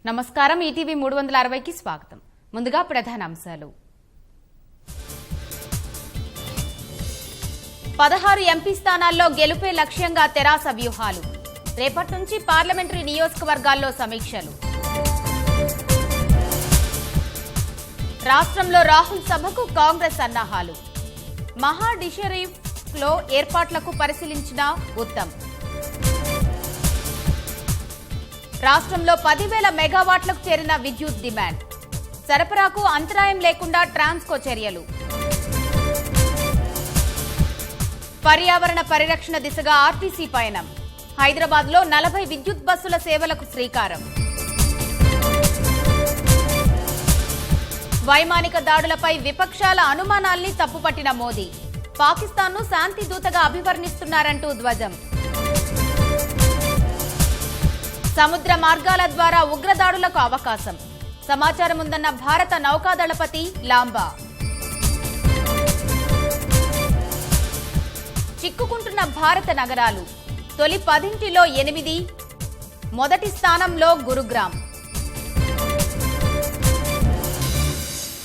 నమస్కారం ఈటీవీ 360కి స్వాగతం. ముందుగా ప్రధాన అంశాలు. 16 ఎంపీ స్థానాల్లో గెలుపే లక్ష్యంగా తెరాస వ్యూహాలు. రేపటి నుంచి పార్లమెంటరీ నియోజకవర్గాల్లో సమీక్షలు. రాష్ట్రంలో రాహుల్ సభకు కాంగ్రెస్ సన్నాహాలు. మహా డిషరీఫ్లో ఏర్పాట్లకు పరిశీలించిన ఉత్తమ్. రాష్ట్రంలో 10,000 మెగావాట్లకు చేరిన విద్యుత్ డిమాండ్. సరఫరాకు అంతరాయం లేకుండా ట్రాన్స్కో చర్యలు. పర్యావరణ పరిరక్షణ దిశగా ఆర్టీసీ పయనం. హైదరాబాద్లో 40 విద్యుత్ బస్సుల సేవలకు శ్రీకారం. వైమానిక దాడులపై విపక్షాల అనుమానాల్ని తప్పుపట్టిన మోదీ. పాకిస్తాన్ను శాంతి దూతగా అభివర్ణిస్తున్నారంటూ ధ్వజం. సముద్ర మార్గాల ద్వారా ఉగ్రదాడులకు అవకాశం. సమాచారం ఉందన్న భారత నౌకాదళపతి లాంబా. చిక్కుకుంటున్న భారత నగరాలు. తొలి 10లో 8. మొదటి స్థానంలో గురుగ్రామ్.